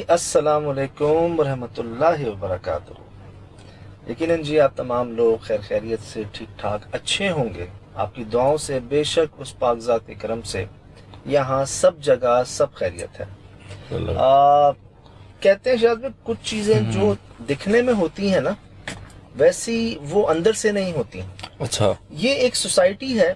अस्सलाम वालेकुम रहमतुल्लाहि वबरकातुहू। यकीनन जी आप तमाम लोग खैर खैरियत से ठीक ठाक अच्छे होंगे। आपकी दुआओं से बेशक उस पाकज़ात के करम से यहाँ सब जगह सब खैरियत है। कहते हैं शायद में कुछ चीज़ें जो दिखने में होती हैं ना वैसी वो अंदर से नहीं होती। अच्छा, ये एक सोसाइटी है,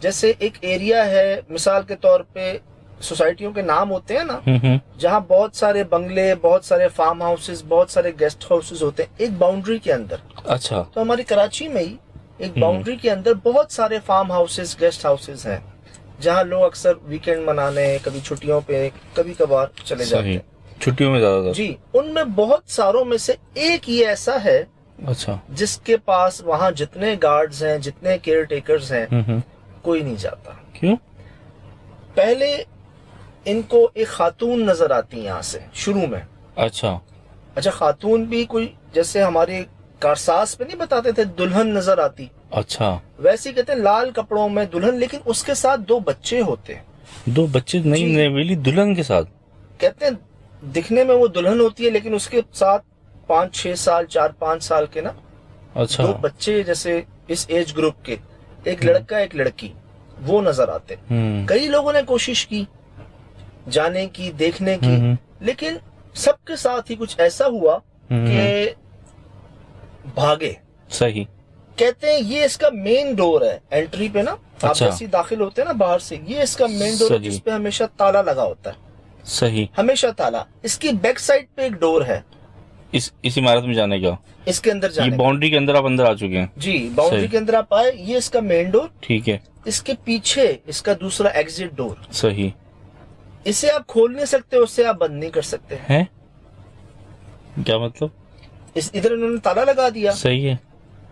जैसे एक एरिया है, मिसाल के तौर पे सोसाइटियों के नाम होते हैं ना, जहाँ बहुत सारे बंगले, बहुत सारे फार्म हाउसेस, बहुत सारे गेस्ट हाउसेस होते हैं एक बाउंड्री के अंदर। अच्छा, तो हमारी कराची में ही एक बाउंड्री के अंदर बहुत सारे फार्म हाउसेस, गेस्ट हाउसेस हैं, जहाँ लोग अक्सर वीकेंड मनाने, कभी छुट्टियों पे, कभी कभार चले जाते हैं। छुट्टियों में ज्यादातर जी, उनमें बहुत सारों में से एक ये ऐसा है अच्छा जिसके पास वहाँ जितने गार्ड्स हैं, जितने केयर टेकर्स हैं, कोई नहीं जाता। क्यों? पहले इनको एक खातून नजर आती है यहाँ से शुरू में। अच्छा, खातून भी कोई जैसे हमारे कारसास पे नहीं बताते थे दुल्हन नजर आती, अच्छा, वैसे कहते हैं लाल कपड़ों में दुल्हन, लेकिन उसके साथ दो बच्चे होते। दो बच्चे नहीं, नवेली दुल्हन के साथ। कहते हैं दिखने में वो दुल्हन होती है लेकिन उसके साथ 5-6 साल, 4-5 साल के ना अच्छा, दो बच्चे जैसे इस एज ग्रुप के, एक लड़का एक लड़की, वो नजर आते। कई लोगों ने कोशिश की जाने की, देखने की, लेकिन सबके साथ ही कुछ ऐसा हुआ कि भागे। सही। कहते हैं ये इसका मेन डोर है एंट्री पे ना, आप जैसे दाखिल होते हैं ना बाहर से, ये इसका मेन डोर है जिसपे हमेशा ताला लगा होता है। सही, हमेशा ताला। इसकी बैक साइड पे एक डोर है इस इमारत में जाने का, इसके अंदर जाने। ये बाउंड्री के अंदर आप अंदर आ चुके हैं। जी, बाउंड्री के अंदर आप आए, ये इसका मेन डोर। ठीक है। इसके पीछे इसका दूसरा एग्जिट डोर। सही। इसे आप खोल नहीं सकते, उससे आप बंद नहीं कर सकते हैं। क्या मतलब? इधर उन्होंने ताला लगा दिया। सही है।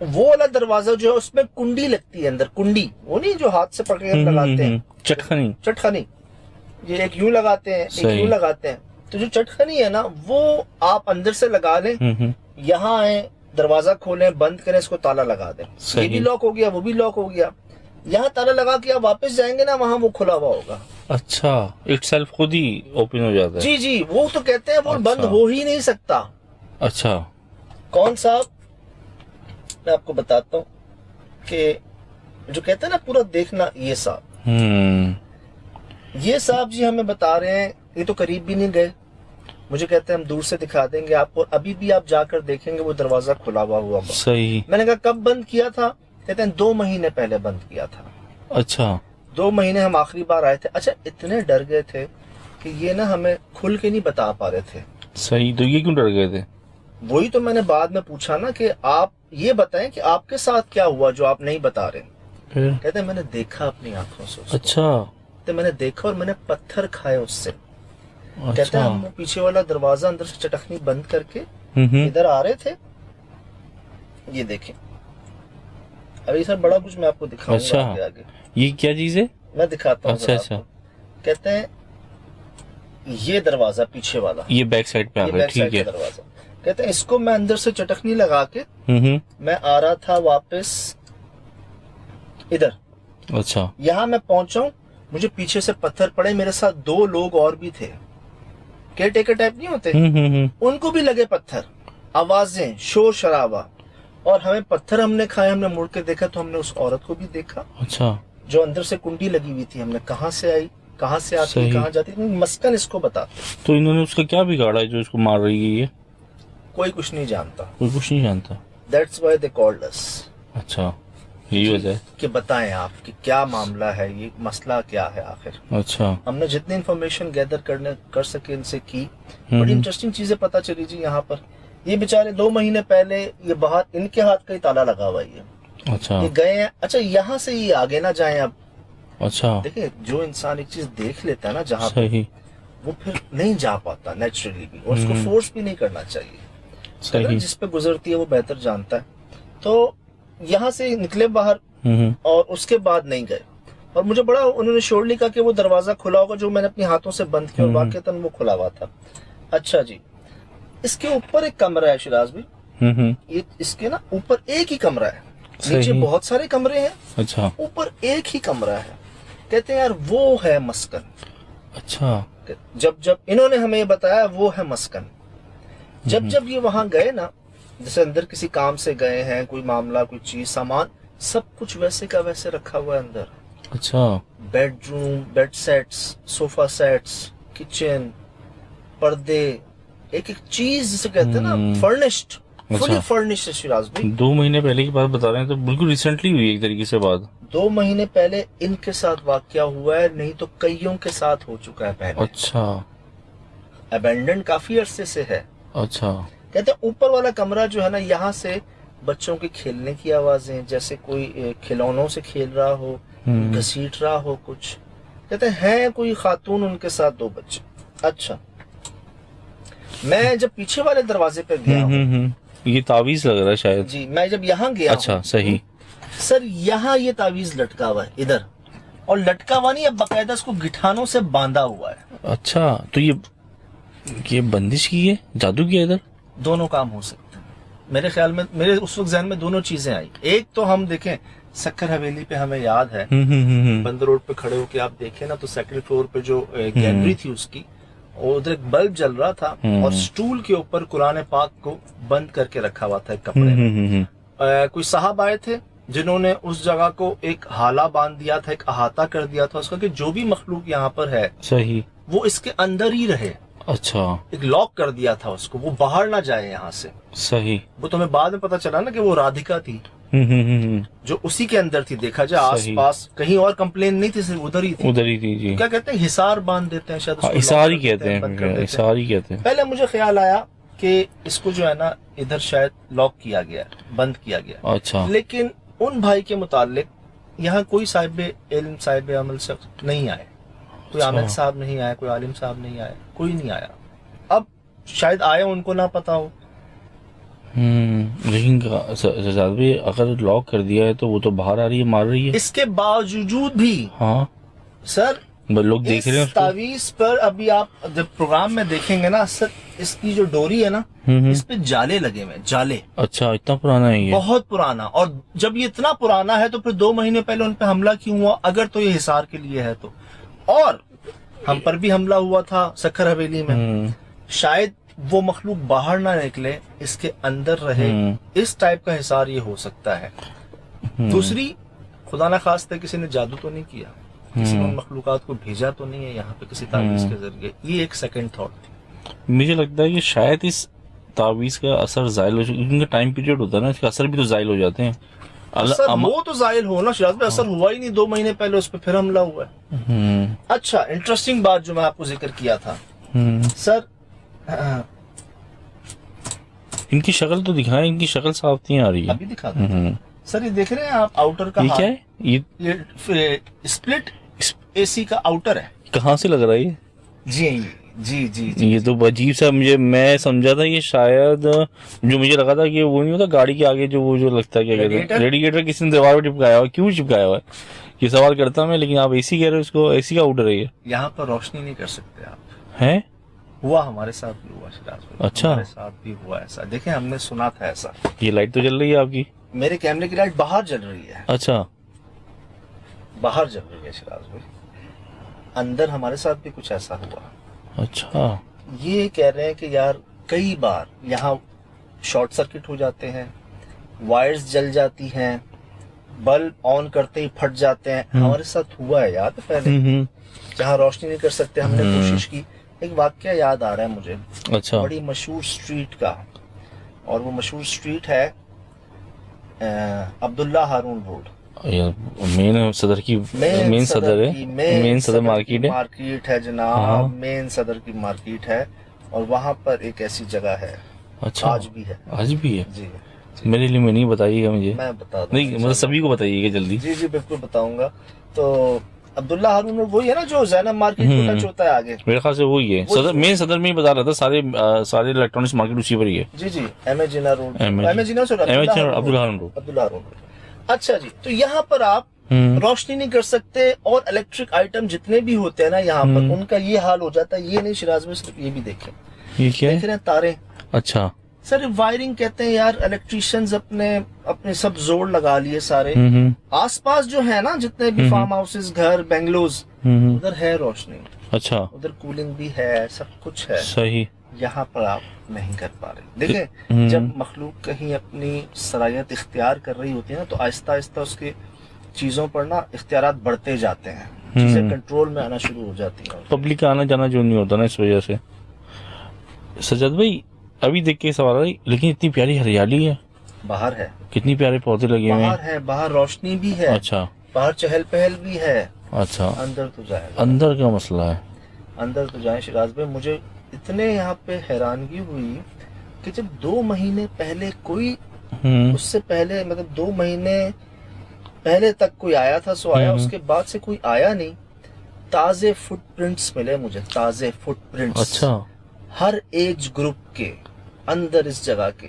वो वाला दरवाजा जो है उसमें कुंडी लगती है अंदर, कुंडी, वो नहीं जो हाथ से पकड़ के लगाते हैं, चटखनी। चटखनी, ये एक यूं लगाते हैं, एक यूं लगाते हैं। तो जो चटखनी है ना वो आप अंदर से लगा लें, यहाँ आए, दरवाजा खोलें, बंद करें, इसको ताला लगा दें। ये भी लॉक हो गया, वो भी लॉक हो गया। यहाँ ताला लगा के आप वापस जाएंगे ना, वहाँ वो खुला हुआ होगा। अच्छा, इट सेल्फ खुद ही ओपन हो जाता है। जी जी, वो तो कहते हैं वो बंद हो ही नहीं सकता। अच्छा, कौन साहब? मैं आपको बताता हूँ कि जो कहते हैं ना पूरा देखना, ये साहब, ये साहब जी हमें बता रहे हैं, ये तो करीब भी नहीं गए, मुझे कहते हैं हम दूर से दिखा देंगे आपको, अभी भी आप जाकर देखेंगे वो दरवाजा खुला हुआ। सही। मैंने कहा कब बंद किया था? कहते हैं 2 महीने पहले बंद किया था। अच्छा, 2 महीने हम आखिरी बार आए थे। अच्छा, इतने डर गए थे कि ये ना हमें खुल के नहीं बता पा रहे थे। सही। तो ये क्यों डर गए थे? वही तो मैंने बाद में पूछा ना कि आप ये बताएं कि आपके साथ क्या हुआ जो आप नहीं बता रहे। कहते हैं मैंने देखा अपनी आंखों से उसको। अच्छा। कहते मैंने देखा और मैंने पत्थर खाए उससे। अच्छा। कहते हैं हम पीछे वाला दरवाजा अंदर से चटखनी बंद करके इधर आ रहे थे, ये देखें। अभी सर बड़ा कुछ मैं आपको दिखाऊंगा। अच्छा, आगे ये क्या चीज है? मैं दिखाता हूँ। अच्छा। कहते हैं ये दरवाजा पीछे वाला, ये बैक साइड पे आ गया। ठीक है। दरवाजा। कहते हैं इसको मैं अंदर से चटखनी लगा के मैं आ रहा था वापस इधर। अच्छा। यहाँ मैं पहुंचा हूँ, मुझे पीछे से पत्थर पड़े, मेरे साथ 2 लोग और भी थे, केयर टेकर टाइप नहीं होते, उनको भी लगे पत्थर, आवाजें, शोर शराबा, और हमें पत्थर हमने खाए। हमने मुड़ के देखा तो हमने उस औरत को भी देखा। अच्छा। जो अंदर से कुंडी लगी हुई थी, हमने कहाँ से आई, कहाँ से आती, कहाँ जाती, मस्कन इसको बताते। तो इन्होंने उसका क्या बिगाड़ा है जो इसको मार रही है? ये कोई कुछ नहीं जानता। कोई कुछ नहीं जानता। That's why they called us। अच्छा, यही वजह है कि बताएं आप कि क्या मामला है, ये मसला क्या है आखिर। अच्छा। हमने जितनी इन्फॉर्मेशन गैदर कर सके इनसे की, बड़ी इंटरेस्टिंग चीजें पता चली जी। यहाँ पर ये बेचारे 2 महीने पहले ये बाहर इनके हाथ का ही ताला लगा हुआ है। अच्छा। ये गए हैं। अच्छा, यहाँ से ये आगे ना जाएं अब। अच्छा। देखिए, जो इंसान एक चीज देख लेता है ना जहाँ सही, वो फिर नहीं जा पाता नेचुरली भी, और उसको फोर्स भी नहीं करना चाहिए। सही। जिस पे गुजरती है वो बेहतर जानता है। तो यहाँ से निकले बाहर और उसके बाद नहीं गए, और मुझे बड़ा उन्होंने श्योरली कहा कि वो दरवाजा खुला होगा जो मैंने अपने हाथों से बंद किया, और वाकईतन वो खुला हुआ था। अच्छा जी, इसके ऊपर एक कमरा है शिराज भी, ये इसके ना ऊपर एक ही कमरा है, नीचे बहुत सारे कमरे हैं। अच्छा। ऊपर एक ही कमरा है। कहते हैं यार वो है मस्कन। अच्छा। जब जब इन्होंने हमें ये बताया वो है मस्कन, जब जब ये वहां गए ना, जैसे अंदर किसी काम से गए हैं, कोई मामला, कोई चीज, सामान, सब कुछ वैसे का वैसे रखा हुआ है अंदर। अच्छा, bedroom, bed sets, sofa sets, kitchen, पर्दे, एक एक चीज जिसे कहते हैं ना, फर्निश्ड, फुली फर्निश्ड है शिराज भाई। 2 महीने पहले की बात बता रहे हैं, तो बिल्कुल रिसेंटली हुई एक तरीके से बात। 2 महीने पहले इनके साथ वाकया हुआ है, नहीं तो कईयों के साथ हो चुका है पहले। अच्छा, अबेंडन काफी अरसे से है। अच्छा, कहते हैं ऊपर वाला कमरा जो है ना, यहाँ से बच्चों के खेलने की आवाजें, जैसे कोई खिलौनों से खेल रहा हो, घसीट रहा हो कुछ। कहते हैं कोई खातून, उनके साथ 2 बच्चे। अच्छा, मैं जब पीछे वाले दरवाजे पे गया हूँ, ये तावीज लग रहा है शायद। जी, मैं जब यहाँ गया, अच्छा, सही। सर यहाँ ये तावीज लटका हुआ है इधर, और लटका हुआ नहीं है, बाकायदा इसको गिठानों से बांधा हुआ है। अच्छा, तो ये बंदिश की है, जादू की है इधर? दोनों काम हो सकते हैं मेरे ख्याल में। मेरे उस वक्त ज़हन में दोनों चीजें आई। एक तो हम देखें सक्कर हवेली पे, हमें याद है बंद रोड पे खड़े होके आप देखें ना, तो सेकंड फ्लोर पे जो गैलरी थी उसकी, उधर एक बल्ब जल रहा था, और स्टूल के ऊपर कुरान पाक को बंद करके रखा हुआ था एक कपड़े में। कोई साहब आए थे जिन्होंने उस जगह को एक हाला बांध दिया था, एक अहाता कर दिया था उसका, कि जो भी मखलूक यहाँ पर है सही, वो इसके अंदर ही रहे। अच्छा, एक लॉक कर दिया था उसको, वो बाहर ना जाए यहाँ से। सही। वो तो हमें बाद में पता चला ना कि वो राधिका थी जो उसी के अंदर थी। देखा जाए आस-पास कहीं और कंप्लेन नहीं थी, सिर्फ उधर ही थी। उधर ही थी जी। क्या कहते हैं, हिसार बांध देते हैं शायद, हिसार ही कहते हैं, हिसार ही कहते हैं। पहले मुझे ख्याल आया कि इसको जो है ना इधर शायद लॉक किया गया, बंद किया गया। अच्छा, लेकिन उन भाई के मुतालिक यहाँ कोई साहिब इल्म, साहिब अमल शख्स नहीं आए, कोई आमिर साहब नहीं आया, कोई आलिम साहब नहीं आया, कोई नहीं आया। अब शायद आए, उनको ना पता हो। लेकिन भी अगर लॉक कर दिया है तो वो तो बाहर आ रही है, मार रही है। इसके बावजूद भी हाँ सर, लोग देख रहे हैं उसको। तावीज पर अभी आप जब प्रोग्राम में देखेंगे ना सर, इसकी जो डोरी है ना, इस पे जाले लगे हुए, जाले। अच्छा, इतना पुराना है ये? बहुत पुराना। और जब ये इतना पुराना है तो फिर 2 महीने पहले उन पे हमला क्यों हुआ, अगर तो ये हिसार के लिए है तो। और हम पर भी हमला हुआ था सक्कर हवेली में, शायद वो मखलूक बाहर ना निकले, इसके अंदर रहे, इस टाइप का हिसार ये हो सकता है। दूसरी, खुदा ना खास्ते किसी ने जादू तो नहीं किया, किसी ने मखलूकात को भेजा तो नहीं है यहाँ पे किसी तावीज के जरिए। ये एक सेकंड थॉट थी। मुझे लगता है कि शायद इस तावीज का असर जायल हो, क्योंकि टाइम पीरियड होता है ना, इसका असर भी तो जायल हो जाते हैं। असर वो तो जायल हो ना शिराज में, असर हुआ ही नहीं। 2 महीने पहले उस पर फिर हमला हुआ है। अच्छा, इंटरेस्टिंग बात जो मैं आपको जिक्र किया था सर, इनकी शक्ल तो दिखाएं, इनकी शक्ल साफ नहीं आ रही है। अभी दिखा सर, ये देख रहे हैं आप आउटर का? ये क्या है? ये स्प्लिट एसी का आउटर है। कहाँ से लग रहा है ये? जी जी जी जी, ये तो अजीब सा, मैं समझा था ये शायद, जो मुझे लगा था कि वो नहीं होता गाड़ी के आगे जो वो जो लगता है, क्या कहते हैं, रेडिएटर किसी ने दीवार पर चिपकाया हुआ, क्यों चिपकाया हुआ है ये सवाल करता मैं। लेकिन आप एसी कह रहे हो, इसको एसी का आउटर है ये? यहाँ पर रोशनी नहीं कर सकते आप। हैं? हुआ, हमारे साथ भी हुआ शिराज भाई। अच्छा, हमारे साथ भी हुआ ऐसा। देखें, हमने सुना था ऐसा। ये लाइट तो जल रही है आपकी? मेरे कैमरे की लाइट बाहर जल रही है। अच्छा, बाहर जल रही है शिराज भाई। अंदर हमारे साथ भी कुछ ऐसा हुआ। अच्छा, ये कह रहे हैं कि यार कई बार यहाँ शॉर्ट सर्किट हो जाते हैं, वायर्स जल जाती हैं, बल्ब ऑन करते ही फट जाते हैं। हमारे साथ हुआ है, याद है पहले, जहाँ रोशनी नहीं कर सकते, हमने कोशिश की। एक वाकया याद आ रहा है मुझे। अच्छा, बड़ी मशहूर स्ट्रीट का, और वो मशहूर स्ट्रीट है अब्दुल्ला हारून रोड। मेन सदर की, मेन सदर है, मेन सदर मार्केट है जनाब, मेन सदर की मार्केट है, और वहाँ पर एक ऐसी जगह है। अच्छा, आज भी है? आज भी है जी, मेरे लिए नहीं बताइएगा मुझे। मैं बता दूं, नहीं मतलब सभी को बताइएगा जल्दी। जी जी बिल्कुल बताऊंगा। तो अब्दुल्ला हारून वही है ना जो जैनब मार्केट को टच होता है आगे? मेरे ख्याल से वही है। सदर, मेन सदर में ही बता रहा था, सारे इलेक्ट्रॉनिक्स मार्केट उसी पर ही है। जी जी, एम.ए. जिन्ना रोड, अब्दुल्ला हारून रोड। अब्दुल्ला हारून रोड। अच्छा जी, तो यहाँ पर आप रोशनी नहीं कर सकते, और इलेक्ट्रिक आइटम जितने भी होते हैं ना यहाँ पर, उनका ये हाल हो जाता है। ये नहीं शिराज में, सिर्फ ये भी देखें, ये क्या देख रहे हैं तारे? अच्छा सर, वायरिंग कहते हैं यार, इलेक्ट्रिशियंस अपने सब जोड़ लगा लिए सारे। आसपास जो है ना जितने भी फार्म हाउसेस, घर, बेंगलोज, उधर है रोशनी। اچھا ادھر کولنگ بھی ہے, سب کچھ ہے, صحیح. یہاں پر آپ نہیں کر پا رہے. دیکھیں جب مخلوق کہیں اپنی صلاحیت اختیار کر رہی ہوتی ہے نا, تو آہستہ آہستہ اس کی چیزوں پر نا اختیارات بڑھتے جاتے ہیں, چیزیں کنٹرول میں آنا شروع ہو جاتی ہیں. پبلک کا آنا جانا جو نہیں ہوتا نا اس وجہ سے. سجاد بھائی ابھی دیکھ کے سوال ہے, لیکن اتنی پیاری ہریالی ہے باہر, ہے کتنی پیارے پودے لگے ہوئے ہیں. باہر ہے, باہر روشنی بھی ہے, اچھا باہر چہل پہل بھی ہے. اچھا, اندر تو جائیں, اندر کا مسئلہ ہے. اندر تو جائیں شراز بھائی. مجھے اتنے یہاں پہ حیرانگی ہوئی کہ جب 2 مہینے پہلے کوئی, اس سے پہلے مطلب 2 مہینے پہلے تک کوئی آیا تھا سو آیا, اس کے بعد سے کوئی آیا نہیں. تازے فٹ پرنٹس ملے مجھے, تازے فٹ پرنٹس. اچھا, ہر ایج گروپ کے اندر اس جگہ کے.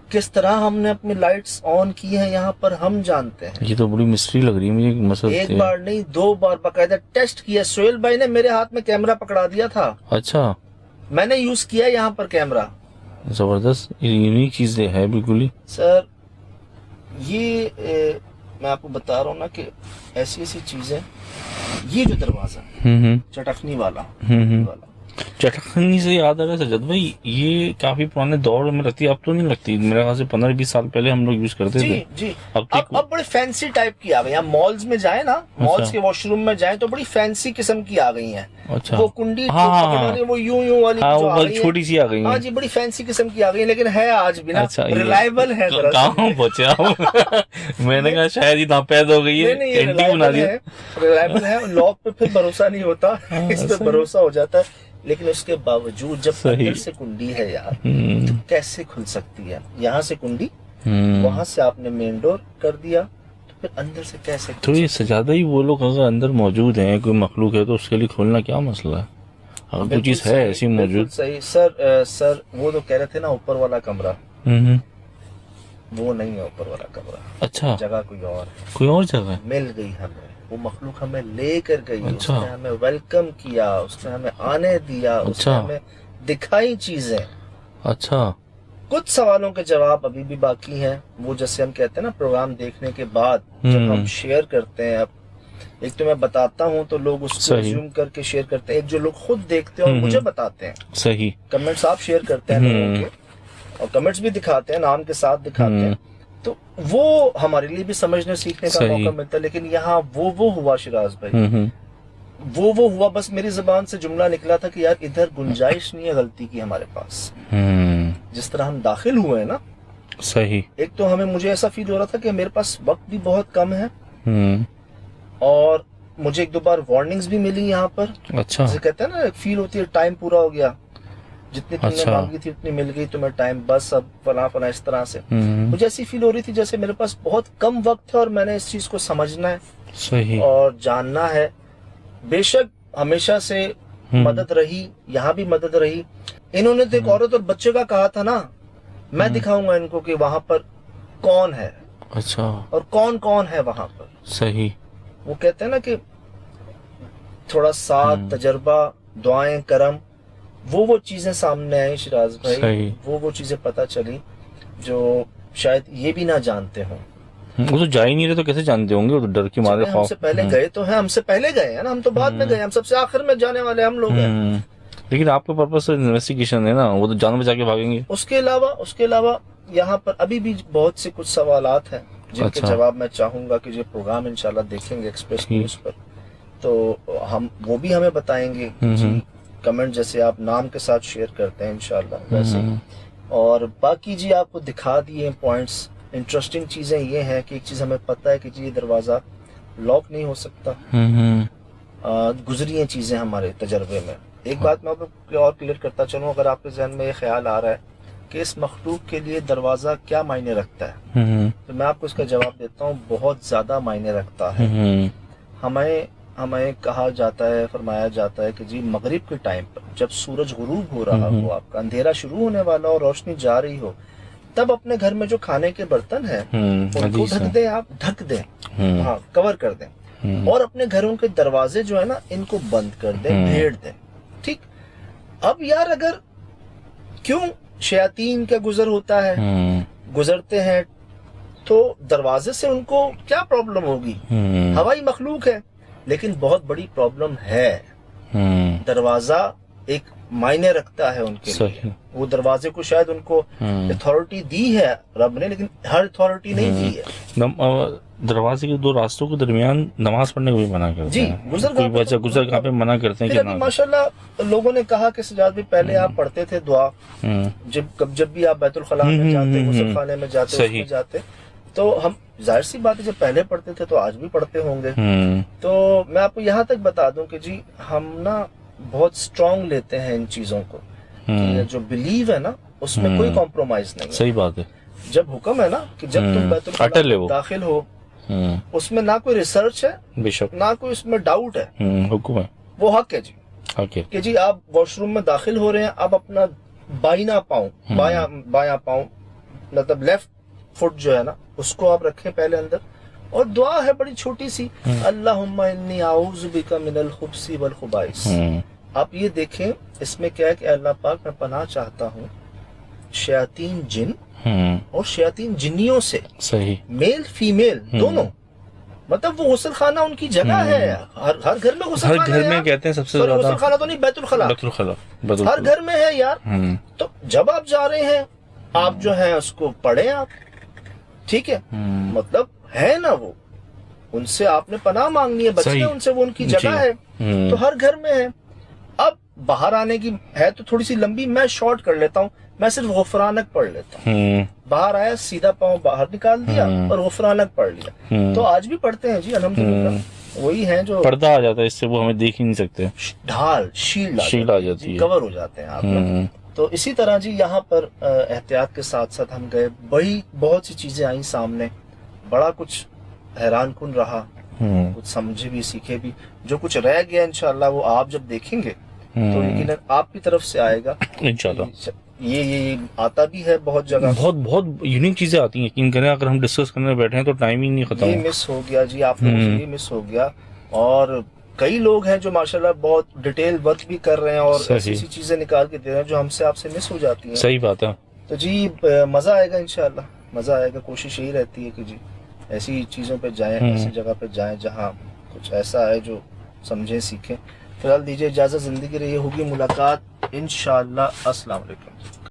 کس طرح ہم نے اپنی لائٹس آن کی ہیں یہاں پر ہم جانتے ہیں. یہ تو بڑی مسٹری لگ رہی ہے مجھے. مسئلہ ایک بار نہیں 2 بار باقاعدہ ٹیسٹ کیا. سہیل بھائی نے میرے ہاتھ میں کیمرہ پکڑا دیا تھا. اچھا, میں نے یوز کیا یہاں پر کیمرہ. زبردست, یونیک چیز ہے بالکل ہی. سر یہ میں آپ کو بتا رہا ہوں نا کہ ایسی ایسی چیزیں. یہ جو دروازہ چٹکنی والا, چٹکنی سے یاد آ رہا ہے سجاد بھائی, یہ کافی پرانے دور میں لگتی ہے, اب تو نہیں لگتی. میرے خیال سے 15-20 سال پہلے ہم لوگ یوز کرتے تھے. جی اب بڑے فینسی ٹائپ کی آ گئی ہیں. مالز میں جائیں نا, مالز کے واش روم میں جائیں تو بڑی فینسی قسم کی آ گئی ہیں. وہ کنڈی وہ یوں والی چھوٹی سی آ گئی. ہاں جی, بڑی فینسی قسم کی آ گئی, لیکن ہے آج بھی نا ریلائبل ہے. کہاں پہنچا میں نے کہا شاید ہی ناپید ہو گئی ہے, اینٹی بنا دیا. ریلائبل ہے, لاک پہ پھر بھروسہ نہیں ہوتا, اس پہ بھروسہ ہو جاتا ہے. لیکن اس کے باوجود جب اندر سے کنڈی ہے یار, تو کیسے کھل سکتی ہے؟ یہاں سے کنڈی, وہاں سے آپ نے مین ڈور کر دیا, تو پھر اندر سے کیسے؟ تو یہ سجادہ ہی وہ لوگ اگر اندر موجود ہیں, کوئی مخلوق ہے, تو اس کے لیے کھولنا کیا مسئلہ ہے؟ اگر کوئی چیز ہے ایسی موجود. صحیح سر وہ تو کہہ رہے تھے نا اوپر والا کمرہ, وہ نہیں ہے اوپر والا کمرہ. اچھا, جگہ کوئی اور ہے, کوئی اور جگہ ہے. مل گئی ہمیں وہ مخلوق, ہمیں لے کر گئی. اس نے ہمیں ویلکم کیا, اس نے ہمیں آنے دیا, اس نے ہمیں دکھائی چیزیں. اچھا, کچھ سوالوں کے جواب ابھی بھی باقی ہیں. وہ جیسے ہم کہتے ہیں نا پروگرام دیکھنے کے بعد جب ہم شیئر کرتے ہیں, اب ایک تو میں بتاتا ہوں تو لوگ اس کو زوم کر کے شیئر کرتے ہیں, ایک جو لوگ خود دیکھتے ہیں اور مجھے بتاتے ہیں. صحیح, کمنٹس آپ شیئر کرتے ہیں لوگوں کے, اور کمنٹس بھی دکھاتے ہیں, نام کے ساتھ دکھاتے ہیں, تو وہ ہمارے لیے بھی سمجھنے سیکھنے کا موقع ملتا ہے. لیکن یہاں وہ ہوا شراز بھائی, وہ ہوا, بس میری زبان سے جملہ نکلا تھا کہ یار ادھر گنجائش نہیں ہے غلطی کی ہمارے پاس. جس طرح ہم داخل ہوئے نا, صحیح, ایک تو مجھے ایسا فیل ہو رہا تھا کہ میرے پاس وقت بھی بہت کم ہے, اور مجھے 1-2 بار وارننگز بھی ملی یہاں پر. اچھا, جسے کہتے ہیں نا فیل ہوتی ہے ٹائم پورا ہو گیا, جتنی تم نے مانگی تھی اتنی مل گئی تمہیں ٹائم, بس اب فلاں اس طرح سے. مجھے ایسی فیل ہو رہی تھی جیسے میرے پاس بہت کم وقت ہے اور میں نے اس چیز کو سمجھنا ہے, صحیح, اور جاننا ہے. بے شک ہمیشہ سے مدد رہی, یہاں بھی مدد رہی. انہوں نے تو ایک عورت اور بچے کا کہا تھا نا, میں دکھاؤں گا ان کو کہ وہاں پر کون ہے. اچھا, اور کون ہے وہاں پر. صحیح, وہ کہتے ہیں نا کہ تھوڑا ساتھ, تجربہ, دعائیں, کرم, وہ چیزیں سامنے آئی شراز بھائی. وہ چیزیں پتہ چلی جو شاید یہ بھی نہ جانتے ہوں. وہ تو جا ہی نہیں رہے تو کیسے جانتے ہوں گے, وہ تو ڈر کے مارے. ہم سے پہلے گئے تو ہیں, ہم سے پہلے گئے ہیں نا, ہم تو بعد میں گئے, ہم سب سے آخر میں جانے والے ہم لوگ ہیں. لیکن آپ کا پرپس انویسٹیگیشن ہے نا, وہ تو جان بچا کے بھاگیں گے. اس کے علاوہ یہاں پر ابھی بھی بہت سے کچھ سوالات ہیں جن کے جواب میں چاہوں گا کہ یہ پروگرام انشاءاللہ دیکھیں گے ایکسپریس نیوز پر, تو ہم وہ بھی ہمیں بتائیں گے. جی کمنٹ جیسے آپ نام کے ساتھ شیئر کرتے ہیں انشاءاللہ ویسے. اور باقی جی آپ کو دکھا دیے پوائنٹس. انٹرسٹنگ چیزیں یہ ہیں کہ ایک چیز ہمیں پتہ ہے کہ جی یہ دروازہ لاک نہیں ہو سکتا. گزری ہیں چیزیں ہمارے تجربے میں. ایک بات میں آپ کو اور کلیئر کرتا چلوں, اگر آپ کے ذہن میں یہ خیال آ رہا ہے کہ اس مخلوق کے لیے دروازہ کیا معنی رکھتا ہے, تو میں آپ کو اس کا جواب دیتا ہوں, بہت زیادہ معنی رکھتا ہے. ہمیں کہا جاتا ہے, فرمایا جاتا ہے کہ جی مغرب کے ٹائم پر جب سورج غروب ہو رہا ہو, آپ کا اندھیرا شروع ہونے والا اور روشنی جا رہی ہو, تب اپنے گھر میں جو کھانے کے برتن ہیں ان کو ڈھک دیں, آپ ڈھک دیں, ہاں کور کر دیں, اور اپنے گھروں کے دروازے جو ہے نا ان کو بند کر دیں, بھیڑ دیں. ٹھیک, اب یار اگر کیوں شیاطین کا گزر ہوتا ہے, گزرتے ہیں, تو دروازے سے ان کو کیا پرابلم ہوگی؟ ہوائی مخلوق ہے, لیکن بہت بڑی پرابلم ہے. दरवाजा एक मायने रखता है उनके लिए। वो दरवाजे को शायद उनको अथॉरिटी दी है रब ने, लेकिन हर अथॉरिटी नहीं दी है। दरवाजे के दो रास्तों के दरमियान नमाज पढ़ने को भी मना करते जी, हैं। गुजर कोई बच्चा गुजर कहाँ पे मना करते हैं फिर कि अभी ना। माशाल्लाह लोगों ने कहा कि सजाद भी पहले आप पढ़ते थे दुआ, जब भी आप बैतुल खला में जाते, गुस्ल खाने में जाते, उसमें जाते, तो हम जाहिर सी बात है जब पहले पढ़ते थे तो आज भी पढ़ते होंगे। तो मैं आपको यहाँ तक बता दूं कि जी हम ना बहुत स्ट्रांग लेते हैं इन चीजों को, कि जो बिलीव है ना उसमें कोई कॉम्प्रोमाइज नहीं है। सही बात है। जब हुक्म है ना कि जब तुम बैतुल खला में दाखिल हो, उसमें ना कोई रिसर्च है, बेशक ना कोई उसमें डाउट है, हुक्म है, वो हक है जी। ओके कि जी आप वॉशरूम में दाखिल हो रहे हैं, आप अपना बाइना पाँव, बाया पाँव मतलब लेफ्ट फुट जो है ना उसको आप रखें पहले अंदर, और दुआ है बड़ी छोटी सी, अल्लाहुम्मा इन्नी आऊज़ु बिका मिनल खुब्सी वल खुबाइस। आप ये देखें इसमें क्या है कि अल्लाह पाक मैं पनाह चाहता हूँ शयातीन जिन और शयातीन जिन्नियों से। सही। मेल फीमेल दोनों, मतलब वो गुस्ल खाना उनकी जगह है। हर घर में गुस्ल खाना, हर घर में कहते हैं सबसे ज्यादा गुस्ल खाना तो नहीं, बैतुल खला, हर घर में है यार। तो जब आप जा रहे हैं आप जो है उसको पढ़े आप, ठीक है, मतलब है ना वो, उनसे आपने पनाह मांगनी है, बच्चे उनसे, वो उनकी जगह है, तो हर घर में है। अब बाहर आने की है तो थोड़ी सी लंबी, मैं शॉर्ट कर लेता हूँ, मैं सिर्फ गुफरानक पढ़ लेता हूँ। बाहर आया सीधा पाँव बाहर निकाल दिया और गुफरानक पढ़ लिया। तो आज भी पढ़ते हैं जी अल्हम्दुलिल्लाह, वही है जो पर्दा आ जाता है, इससे वो हमें देख ही नहीं सकते, ढाल शील्ड आ जाती है, कवर हो जाते हैं आप लोग। तो इसी तरह जी यहाँ पर एहतियात के साथ साथ हम गए, बड़ी बहुत सी चीजें आई सामने, बड़ा कुछ हैरान कुन रहा, कुछ समझे भी सीखे भी, जो कुछ रह गया इंशाल्लाह वो आप जब देखेंगे तो यकीनन आपकी तरफ से आएगा इंशाल्लाह। ये आता भी है बहुत जगह, बहुत यूनिक चीजें आती हैं, यकीन करें अगर हम डिस्कस करने बैठे हैं तो टाइम ही नहीं खत्म। ये मिस हो गया जी आप लोगों से, ये मिस हो गया। और कई लोग हैं जो माशाल्लाह बहुत डिटेल वर्क भी कर रहे हैं और ऐसी चीजें निकाल के दे रहे हैं जो हमसे आपसे मिस हो जाती हैं। सही बात है। तो जी मजा आएगा इंशाल्लाह, मजा आएगा। कोशिश यही रहती है कि जी ऐसी चीजों पे जाएं, ऐसी जगह पे जाएं जहां कुछ ऐसा है जो समझें सीखें। फिलहाल दीजिए इजाजत, जिंदगी रही होगी मुलाकात इंशाल्लाह। अस्सलाम वालेकुम।